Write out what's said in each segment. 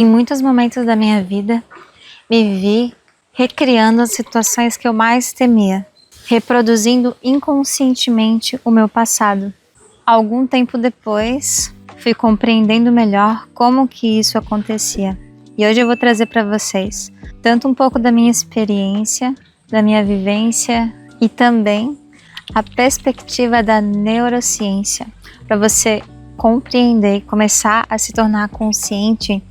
Em muitos momentos da minha vida, me vi recriando as situações que eu mais temia, reproduzindo inconscientemente o meu passado. Algum tempo depois, fui compreendendo melhor como que isso acontecia. E hoje eu vou trazer para vocês tanto um pouco da minha experiência, da minha vivência e também a perspectiva da neurociência, para você compreender e começar a se tornar consciente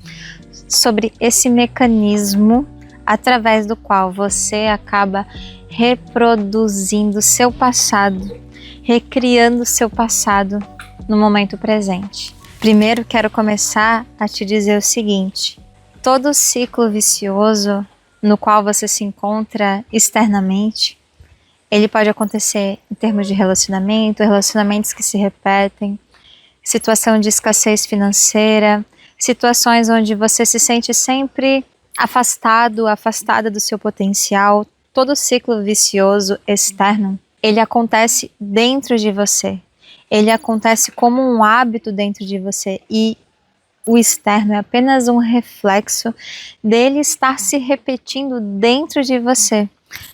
sobre esse mecanismo através do qual você acaba reproduzindo seu passado, recriando seu passado no momento presente. Primeiro quero começar a te dizer o seguinte: todo ciclo vicioso no qual você se encontra externamente, ele pode acontecer em termos de relacionamento, relacionamentos que se repetem, situação de escassez financeira, situações onde você se sente sempre afastado, afastada do seu potencial. Todo ciclo vicioso externo, ele acontece dentro de você. Ele acontece como um hábito dentro de você e o externo é apenas um reflexo dele estar se repetindo dentro de você,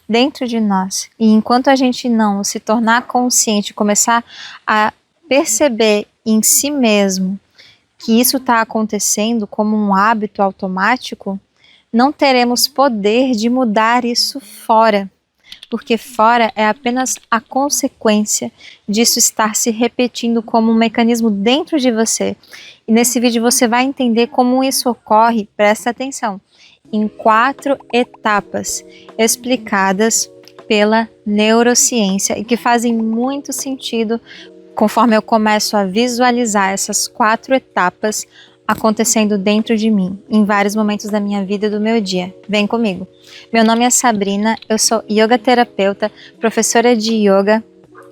dentro de nós. E enquanto a gente não se tornar consciente, começar a perceber em si mesmo que isso está acontecendo como um hábito automático, não teremos poder de mudar isso fora, porque fora é apenas a consequência disso estar se repetindo como um mecanismo dentro de você. E nesse vídeo você vai entender como isso ocorre, presta atenção, em 4 etapas explicadas pela neurociência e que fazem muito sentido conforme eu começo a visualizar essas 4 etapas acontecendo dentro de mim, em vários momentos da minha vida e do meu dia. Vem comigo. Meu nome é Sabrina, eu sou yoga terapeuta, professora de yoga.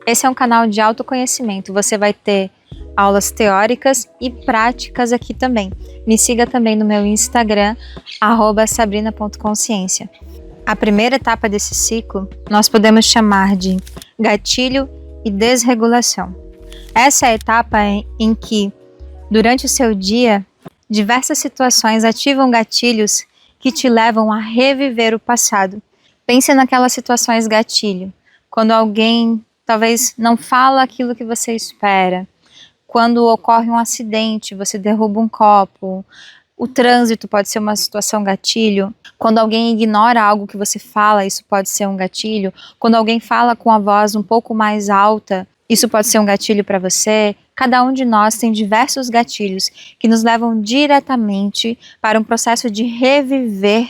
Esse é um canal de autoconhecimento, você vai ter aulas teóricas e práticas aqui também. Me siga também no meu Instagram, @sabrina.consciência. A primeira etapa desse ciclo, nós podemos chamar de gatilho e desregulação. Essa é a etapa em que, durante o seu dia, diversas situações ativam gatilhos que te levam a reviver o passado. Pense naquelas situações gatilho, quando alguém talvez não fala aquilo que você espera, quando ocorre um acidente, você derruba um copo, o trânsito pode ser uma situação gatilho, quando alguém ignora algo que você fala, isso pode ser um gatilho, quando alguém fala com a voz um pouco mais alta, isso pode ser um gatilho para você. Cada um de nós tem diversos gatilhos que nos levam diretamente para um processo de reviver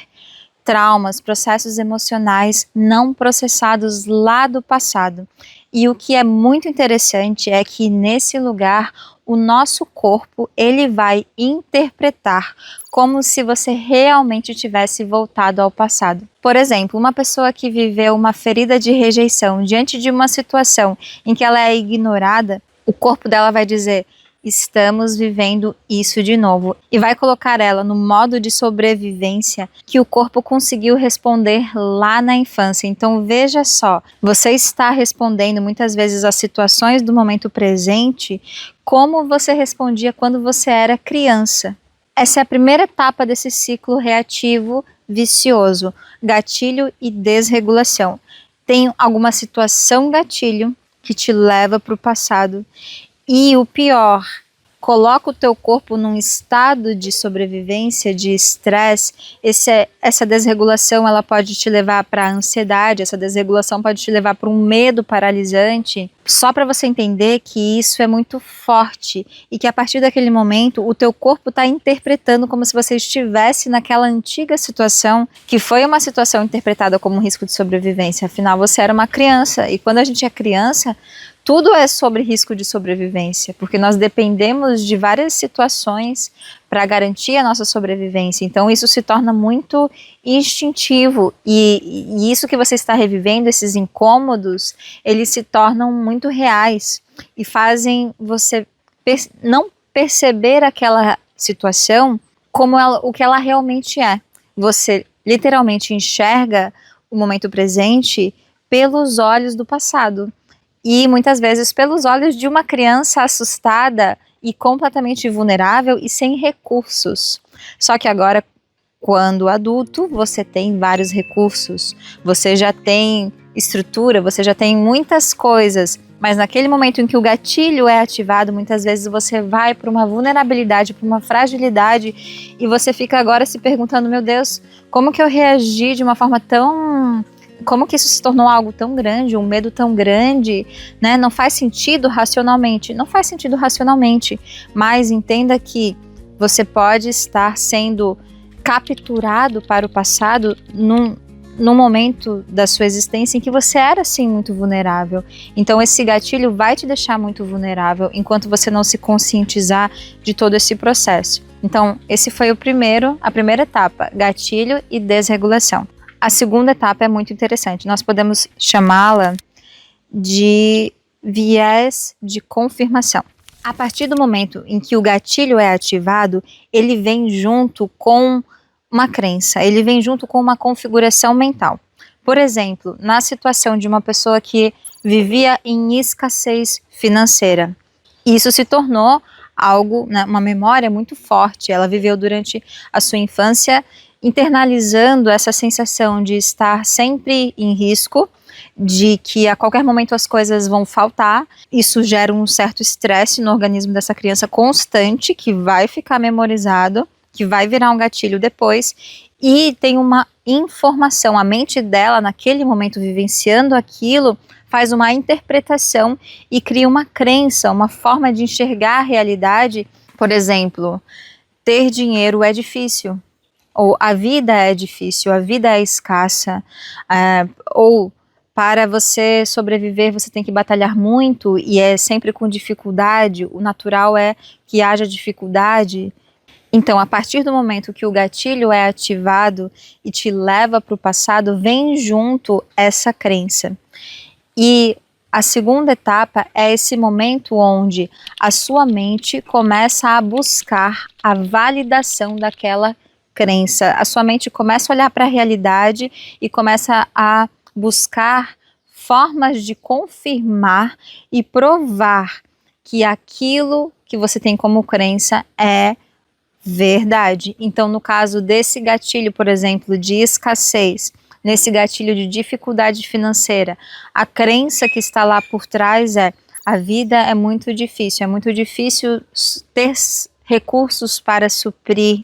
traumas, processos emocionais não processados lá do passado. E o que é muito interessante é que nesse lugar o nosso corpo ele vai interpretar como se você realmente tivesse voltado ao passado. Por exemplo, uma pessoa que viveu uma ferida de rejeição diante de uma situação em que ela é ignorada, o corpo dela vai dizer: estamos vivendo isso de novo, e vai colocar ela no modo de sobrevivência que o corpo conseguiu responder lá na infância. Então veja só, você está respondendo muitas vezes às situações do momento presente como você respondia quando você era criança. Essa é a primeira etapa desse ciclo reativo vicioso, gatilho e desregulação. Tem alguma situação gatilho que te leva para o passado. E o pior, coloca o teu corpo num estado de sobrevivência, de estresse. Essa desregulação ela pode te levar para a ansiedade, essa desregulação pode te levar para um medo paralisante. Só para você entender que isso é muito forte e que a partir daquele momento o teu corpo está interpretando como se você estivesse naquela antiga situação, que foi uma situação interpretada como um risco de sobrevivência. Afinal, você era uma criança e quando a gente é criança, tudo é sobre risco de sobrevivência, porque nós dependemos de várias situações para garantir a nossa sobrevivência. Então isso se torna muito instintivo e isso que você está revivendo, esses incômodos, eles se tornam muito reais e fazem você não perceber aquela situação como o que ela realmente é. Você literalmente enxerga o momento presente pelos olhos do passado. E muitas vezes pelos olhos de uma criança assustada e completamente vulnerável e sem recursos. Só que agora, quando adulto, você tem vários recursos, você já tem estrutura, você já tem muitas coisas, mas naquele momento em que o gatilho é ativado, muitas vezes você vai para uma vulnerabilidade, para uma fragilidade, e você fica agora se perguntando, meu Deus, como que eu reagi de uma forma tão... Como que isso se tornou algo tão grande, um medo tão grande, né? Não faz sentido racionalmente. Não faz sentido racionalmente, mas entenda que você pode estar sendo capturado para o passado num momento da sua existência em que você era, assim, muito vulnerável. Então esse gatilho vai te deixar muito vulnerável enquanto você não se conscientizar de todo esse processo. Então esse foi a primeira etapa, gatilho e desregulação. A segunda etapa é muito interessante, nós podemos chamá-la de viés de confirmação. A partir do momento em que o gatilho é ativado, ele vem junto com uma crença, ele vem junto com uma configuração mental. Por exemplo, na situação de uma pessoa que vivia em escassez financeira, isso se tornou algo, né, uma memória muito forte. Ela viveu durante a sua infância internalizando essa sensação de estar sempre em risco, de que a qualquer momento as coisas vão faltar. Isso gera um certo estresse no organismo dessa criança constante, que vai ficar memorizado, que vai virar um gatilho depois, e tem uma informação, a mente dela naquele momento vivenciando aquilo, faz uma interpretação e cria uma crença, uma forma de enxergar a realidade. Por exemplo, ter dinheiro é difícil, ou a vida é difícil, a vida é escassa, ou para você sobreviver você tem que batalhar muito e é sempre com dificuldade, o natural é que haja dificuldade. Então, a partir do momento que o gatilho é ativado e te leva para o passado, vem junto essa crença. E a segunda etapa é esse momento onde a sua mente começa a buscar a validação daquela crença. A sua mente começa a olhar para a realidade e começa a buscar formas de confirmar e provar que aquilo que você tem como crença é verdade. Então, no caso desse gatilho, por exemplo, de escassez, nesse gatilho de dificuldade financeira, a crença que está lá por trás é: a vida é muito difícil ter recursos para suprir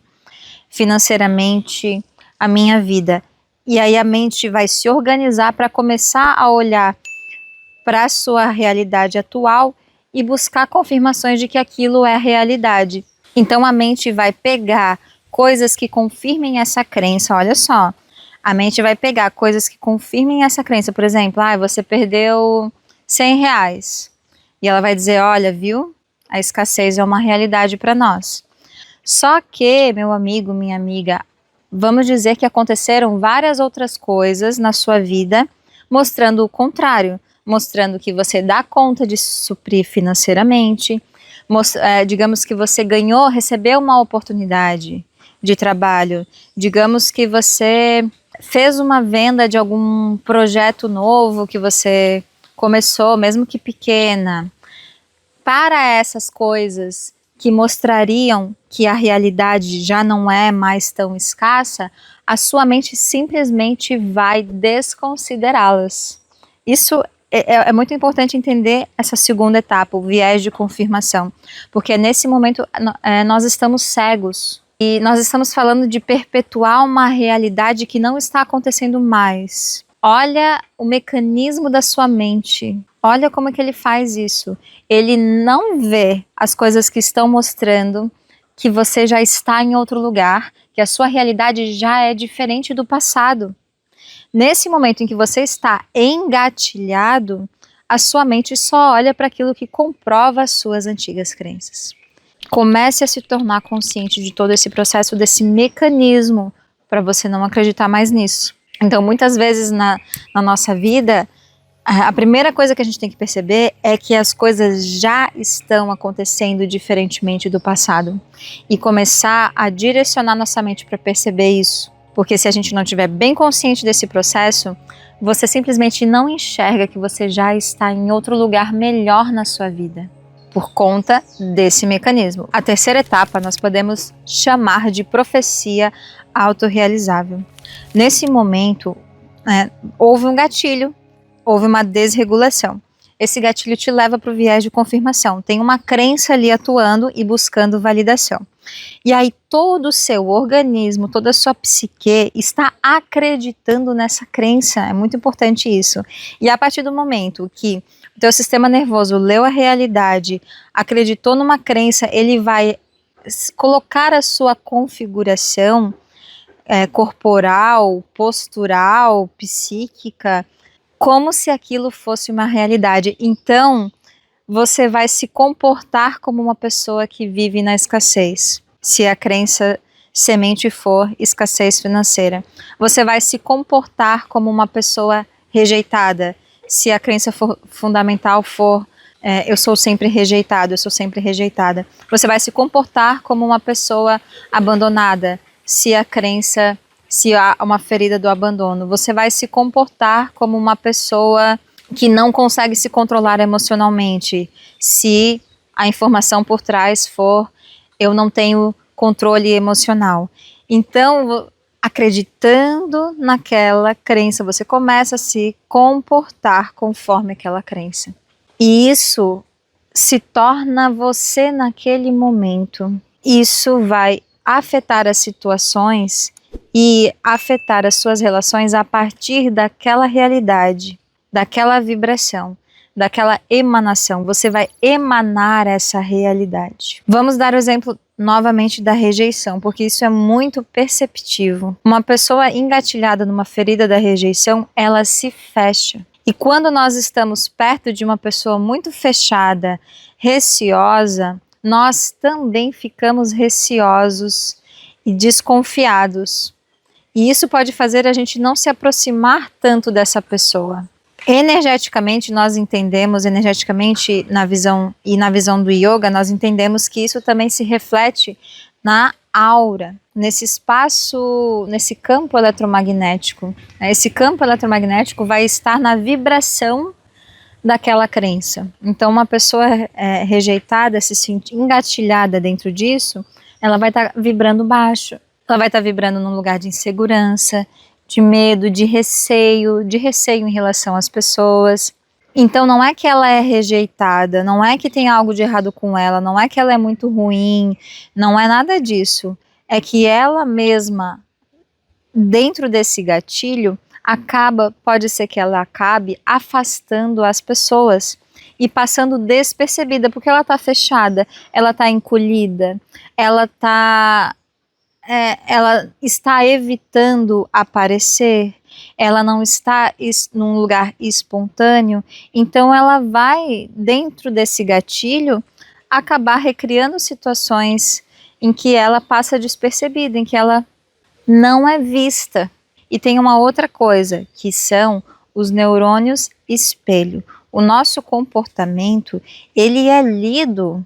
financeiramente a minha vida. E aí a mente vai se organizar para começar a olhar para a sua realidade atual e buscar confirmações de que aquilo é realidade. Então a mente vai pegar coisas que confirmem essa crença. Olha só, a mente vai pegar coisas que confirmem essa crença. Por exemplo, você perdeu R$100. E ela vai dizer: olha, viu? A escassez é uma realidade para nós. Só que, meu amigo, minha amiga, vamos dizer que aconteceram várias outras coisas na sua vida mostrando o contrário, mostrando que você dá conta de suprir financeiramente, digamos que você recebeu uma oportunidade de trabalho, digamos que você fez uma venda de algum projeto novo que você começou, mesmo que pequena. Para essas coisas que mostrariam que a realidade já não é mais tão escassa, a sua mente simplesmente vai desconsiderá-las. Isso é muito importante entender essa segunda etapa, o viés de confirmação, porque nesse momento nós estamos cegos e nós estamos falando de perpetuar uma realidade que não está acontecendo mais. Olha o mecanismo da sua mente. Olha como é que ele faz isso. Ele não vê as coisas que estão mostrando que você já está em outro lugar, que a sua realidade já é diferente do passado. Nesse momento em que você está engatilhado, a sua mente só olha para aquilo que comprova as suas antigas crenças. Comece a se tornar consciente de todo esse processo, desse mecanismo, para você não acreditar mais nisso. Então, muitas vezes na nossa vida, a primeira coisa que a gente tem que perceber é que as coisas já estão acontecendo diferentemente do passado e começar a direcionar nossa mente para perceber isso. Porque se a gente não estiver bem consciente desse processo, você simplesmente não enxerga que você já está em outro lugar melhor na sua vida. por conta desse mecanismo. A terceira etapa nós podemos chamar de profecia autorrealizável. Nesse momento, houve um gatilho, houve uma desregulação. Esse gatilho te leva para o viés de confirmação. Tem uma crença ali atuando e buscando validação. E aí todo o seu organismo, toda a sua psique está acreditando nessa crença. É muito importante isso. E a partir do momento que o teu sistema nervoso leu a realidade, acreditou numa crença, ele vai colocar a sua configuração corporal, postural, psíquica, como se aquilo fosse uma realidade. Então, você vai se comportar como uma pessoa que vive na escassez, se a crença semente for escassez financeira. Você vai se comportar como uma pessoa rejeitada, se a crença fundamental for eu sou sempre rejeitado, eu sou sempre rejeitada. Você vai se comportar como uma pessoa abandonada, se há uma ferida do abandono. Você vai se comportar como uma pessoa que não consegue se controlar emocionalmente, se a informação por trás for eu não tenho controle emocional. Então, acreditando naquela crença, você começa a se comportar conforme aquela crença. E isso se torna você naquele momento. Isso vai afetar as situações e afetar as suas relações a partir daquela realidade, daquela vibração, daquela emanação. Você vai emanar essa realidade. Vamos dar o exemplo novamente da rejeição, porque isso é muito perceptivo. Uma pessoa engatilhada numa ferida da rejeição, ela se fecha. E quando nós estamos perto de uma pessoa muito fechada, receosa, nós também ficamos receosos e desconfiados. E isso pode fazer a gente não se aproximar tanto dessa pessoa. Energeticamente, nós entendemos, na visão do yoga, nós entendemos que isso também se reflete na aura, nesse espaço, nesse campo eletromagnético. Esse campo eletromagnético vai estar na vibração daquela crença. Então, uma pessoa rejeitada, se sentir engatilhada dentro disso, ela vai estar vibrando baixo. Ela vai estar vibrando num lugar de insegurança, de medo, de receio em relação às pessoas. Então não é que ela é rejeitada, não é que tem algo de errado com ela, não é que ela é muito ruim, não é nada disso. É que ela mesma, dentro desse gatilho, pode ser que ela acabe afastando as pessoas e passando despercebida, porque ela está fechada, ela está encolhida, ela está evitando aparecer, ela não está num lugar espontâneo, então ela vai, dentro desse gatilho, acabar recriando situações em que ela passa despercebida, em que ela não é vista. E tem uma outra coisa, que são os neurônios espelho. O nosso comportamento, ele é lido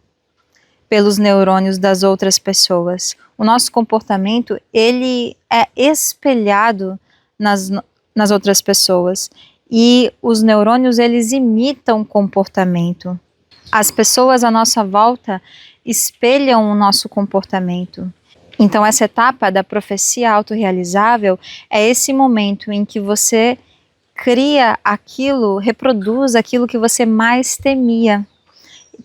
pelos neurônios das outras pessoas. O nosso comportamento, ele é espelhado nas outras pessoas. E os neurônios, eles imitam o comportamento. As pessoas à nossa volta espelham o nosso comportamento. Então, essa etapa da profecia autorrealizável é esse momento em que você cria aquilo, reproduz aquilo que você mais temia.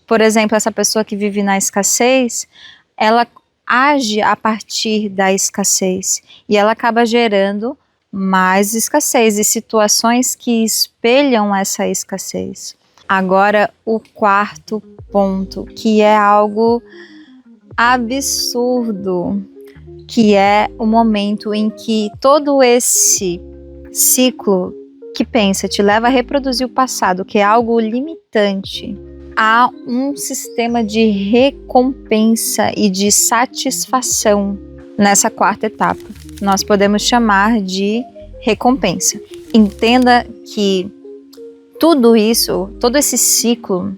Por exemplo, essa pessoa que vive na escassez, ela age a partir da escassez e ela acaba gerando mais escassez e situações que espelham essa escassez. Agora, o quarto ponto, que é algo absurdo, que é o momento em que todo esse ciclo que te leva a reproduzir o passado, que é algo limitante. Há um sistema de recompensa e de satisfação nessa quarta etapa. Nós podemos chamar de recompensa. Entenda que tudo isso, todo esse ciclo,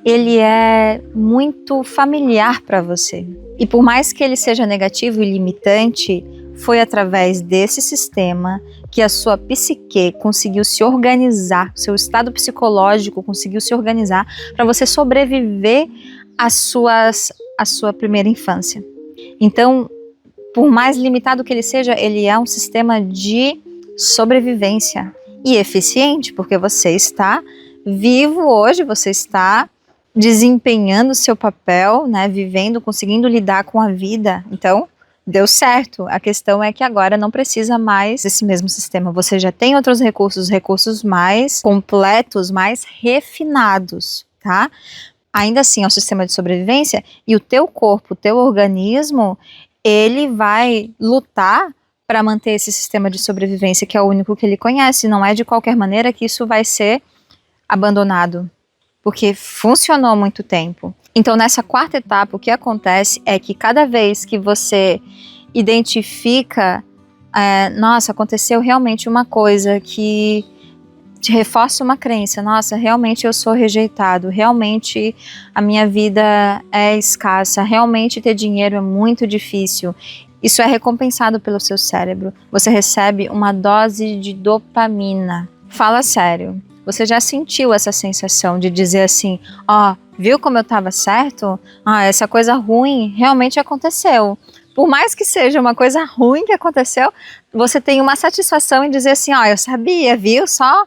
ele é muito familiar para você. E por mais que ele seja negativo e limitante, foi através desse sistema que a sua psique conseguiu se organizar, seu estado psicológico conseguiu se organizar para você sobreviver à sua primeira infância. Então, por mais limitado que ele seja, ele é um sistema de sobrevivência e eficiente, porque você está vivo hoje, você está desempenhando seu papel, né, vivendo, conseguindo lidar com a vida. Então, deu certo. A questão é que agora não precisa mais desse mesmo sistema. Você já tem outros recursos mais completos, mais refinados, tá? Ainda assim, é um sistema de sobrevivência e o teu corpo, o teu organismo, ele vai lutar para manter esse sistema de sobrevivência, que é o único que ele conhece. Não é de qualquer maneira que isso vai ser abandonado, porque funcionou há muito tempo. Então, nessa quarta etapa, o que acontece é que cada vez que você identifica, nossa, aconteceu realmente uma coisa que te reforça uma crença, nossa, realmente eu sou rejeitado, realmente a minha vida é escassa, realmente ter dinheiro é muito difícil. Isso é recompensado pelo seu cérebro. Você recebe uma dose de dopamina. Fala sério. Você já sentiu essa sensação de dizer assim, viu como eu estava certo? Essa coisa ruim realmente aconteceu. Por mais que seja uma coisa ruim que aconteceu, você tem uma satisfação em dizer assim, eu sabia, viu só?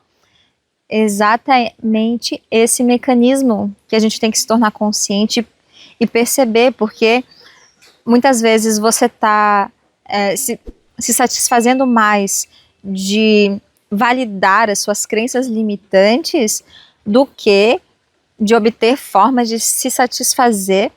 Exatamente esse mecanismo que a gente tem que se tornar consciente e perceber, porque muitas vezes você está se satisfazendo mais de validar as suas crenças limitantes do que de obter formas de se satisfazer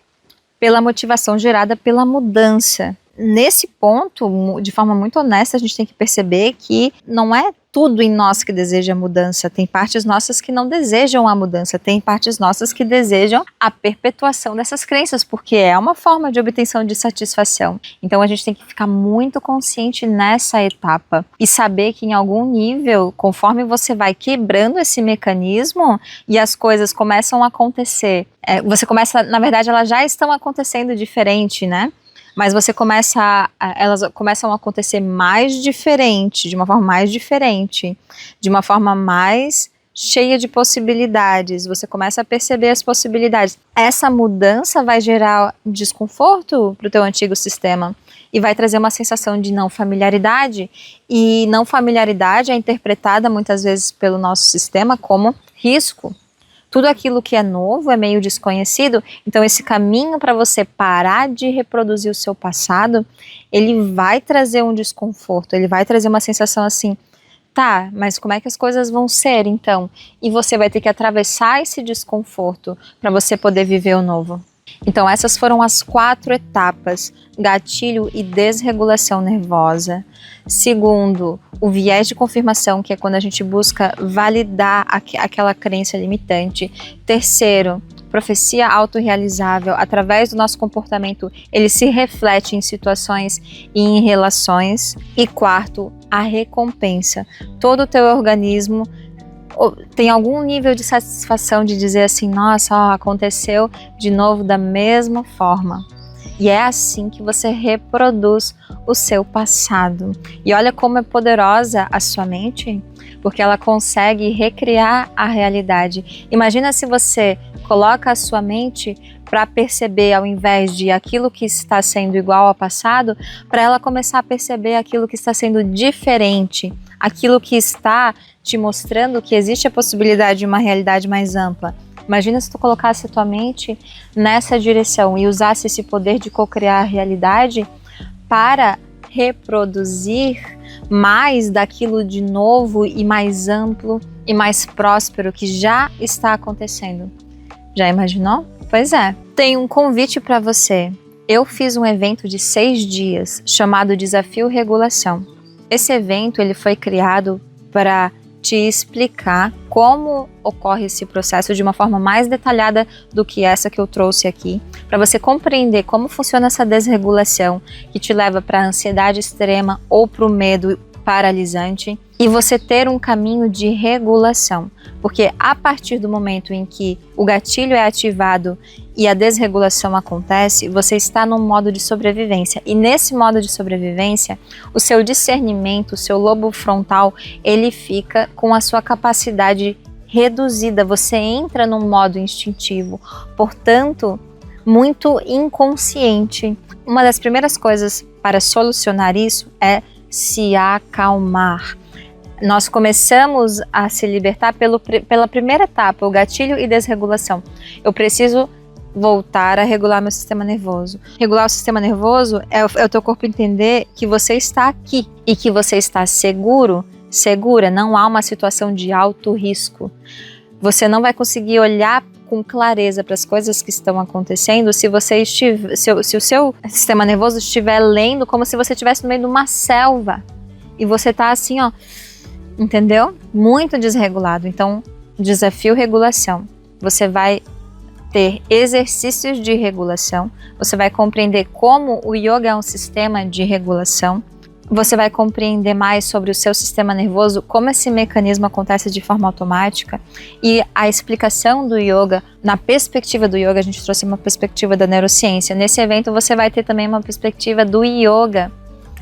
pela motivação gerada pela mudança. Nesse ponto, de forma muito honesta, a gente tem que perceber que não é tudo em nós que deseja a mudança. Tem partes nossas que não desejam a mudança, tem partes nossas que desejam a perpetuação dessas crenças, porque é uma forma de obtenção de satisfação. Então a gente tem que ficar muito consciente nessa etapa e saber que em algum nível, conforme você vai quebrando esse mecanismo e as coisas começam a acontecer, na verdade elas já estão acontecendo diferente, né? Mas elas começam a acontecer mais diferente, de uma forma mais diferente, de uma forma mais cheia de possibilidades. Você começa a perceber as possibilidades. Essa mudança vai gerar desconforto para o teu antigo sistema e vai trazer uma sensação de não familiaridade. E não familiaridade é interpretada muitas vezes pelo nosso sistema como risco. Tudo aquilo que é novo é meio desconhecido, então esse caminho para você parar de reproduzir o seu passado, ele vai trazer um desconforto, ele vai trazer uma sensação assim, tá, mas como é que as coisas vão ser então? E você vai ter que atravessar esse desconforto para você poder viver o novo. Então essas foram as 4 etapas: gatilho e desregulação nervosa. Segundo, o viés de confirmação, que é quando a gente busca validar aquela crença limitante. Terceiro, profecia autorrealizável. Através do nosso comportamento, ele se reflete em situações e em relações. E quarto, a recompensa. Todo o teu organismo tem algum nível de satisfação de dizer assim, nossa, aconteceu de novo da mesma forma. E é assim que você reproduz o seu passado. E olha como é poderosa a sua mente, porque ela consegue recriar a realidade. Imagina se você coloca a sua mente para perceber, ao invés de aquilo que está sendo igual ao passado, para ela começar a perceber aquilo que está sendo diferente, aquilo que está te mostrando que existe a possibilidade de uma realidade mais ampla. Imagina se tu colocasse a tua mente nessa direção e usasse esse poder de co-criar a realidade para reproduzir mais daquilo de novo e mais amplo e mais próspero que já está acontecendo. Já imaginou? Pois é. Tem um convite para você. Eu fiz um evento de 6 dias chamado Desafio Regulação. Esse evento ele foi criado para te explicar como ocorre esse processo de uma forma mais detalhada do que essa que eu trouxe aqui, para você compreender como funciona essa desregulação que te leva para a ansiedade extrema ou para o medo paralisante e você ter um caminho de regulação, porque a partir do momento em que o gatilho é ativado e a desregulação acontece, você está num modo de sobrevivência. E nesse modo de sobrevivência, o seu discernimento, o seu lobo frontal, ele fica com a sua capacidade reduzida. Você entra num modo instintivo, portanto, muito inconsciente. Uma das primeiras coisas para solucionar isso é se acalmar. Nós começamos a se libertar pela primeira etapa, o gatilho e desregulação. Eu preciso voltar a regular meu sistema nervoso. Regular o sistema nervoso é o teu corpo entender que você está aqui e que você está seguro, segura, não há uma situação de alto risco. Você não vai conseguir olhar com clareza para as coisas que estão acontecendo se você estiver, se o seu sistema nervoso estiver lendo como se você estivesse no meio de uma selva e você está assim, ó, entendeu? Muito desregulado. Então, desafio regulação. Você vai ter exercícios de regulação, você vai compreender como o yoga é um sistema de regulação, você vai compreender mais sobre o seu sistema nervoso, como esse mecanismo acontece de forma automática e a explicação do yoga, na perspectiva do yoga, a gente trouxe uma perspectiva da neurociência. Nesse evento você vai ter também uma perspectiva do yoga,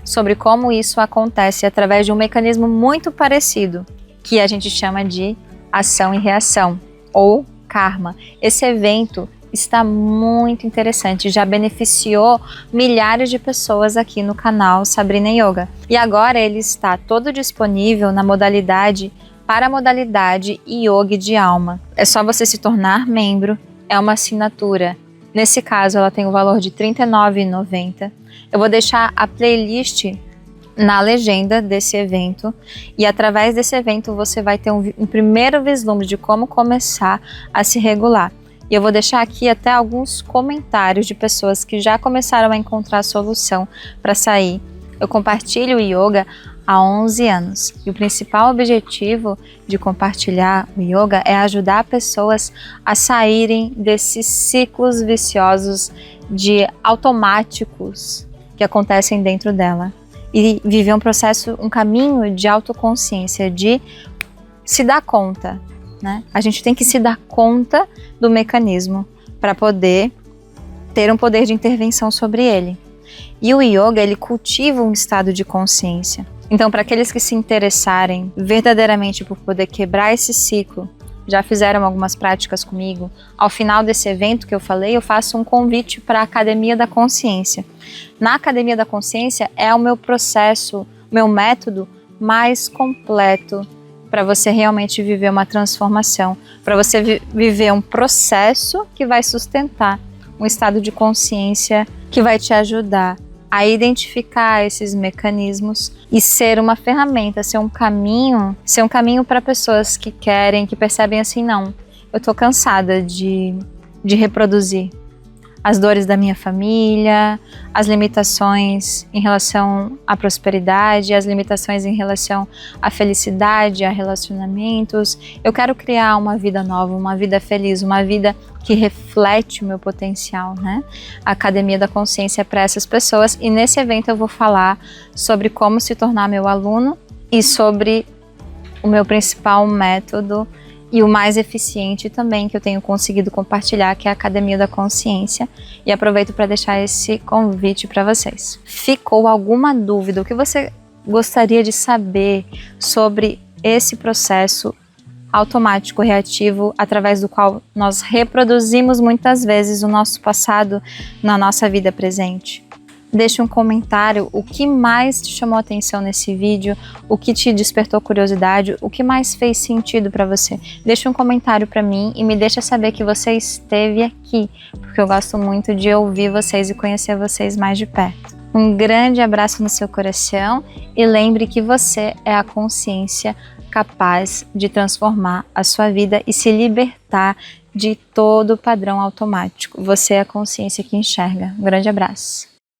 sobre como isso acontece através de um mecanismo muito parecido, que a gente chama de ação e reação, ou karma. Esse evento está muito interessante, já beneficiou milhares de pessoas aqui no canal Sabrina Yoga. E agora ele está todo disponível na modalidade, para a modalidade Yoga de Alma. É só você se tornar membro, é uma assinatura. Nesse caso ela tem o valor de R$ 39,90. Eu vou deixar a playlist na legenda desse evento e através desse evento você vai ter um primeiro vislumbre de como começar a se regular. E eu vou deixar aqui até alguns comentários de pessoas que já começaram a encontrar a solução para sair. Eu compartilho o yoga há 11 anos e o principal objetivo de compartilhar o yoga é ajudar pessoas a saírem desses ciclos viciosos de automáticos que acontecem dentro dela e viver um processo, um caminho de autoconsciência, de se dar conta, né? A gente tem que se dar conta do mecanismo para poder ter um poder de intervenção sobre ele. E o yoga, ele cultiva um estado de consciência. Então, para aqueles que se interessarem verdadeiramente por poder quebrar esse ciclo, já fizeram algumas práticas comigo, ao final desse evento que eu falei, eu faço um convite para a Academia da Consciência. Na Academia da Consciência é o meu processo, meu método mais completo para você realmente viver uma transformação, para você viver um processo que vai sustentar um estado de consciência que vai te ajudar a identificar esses mecanismos e ser uma ferramenta, ser um caminho para pessoas que querem, que percebem assim, não, eu tô cansada de reproduzir as dores da minha família, as limitações em relação à prosperidade, as limitações em relação à felicidade, a relacionamentos. Eu quero criar uma vida nova, uma vida feliz, uma vida que reflete o meu potencial, né? A Academia da Consciência é para essas pessoas e nesse evento eu vou falar sobre como se tornar meu aluno e sobre o meu principal método e o mais eficiente também que eu tenho conseguido compartilhar, que é a Academia da Consciência. E aproveito para deixar esse convite para vocês. Ficou alguma dúvida? O que você gostaria de saber sobre esse processo automático reativo através do qual nós reproduzimos muitas vezes o nosso passado na nossa vida presente? Deixe um comentário, o que mais te chamou a atenção nesse vídeo, o que te despertou curiosidade, o que mais fez sentido para você. Deixe um comentário para mim e me deixa saber que você esteve aqui, porque eu gosto muito de ouvir vocês e conhecer vocês mais de perto. Um grande abraço no seu coração e lembre que você é a consciência capaz de transformar a sua vida e se libertar de todo o padrão automático. Você é a consciência que enxerga. Um grande abraço.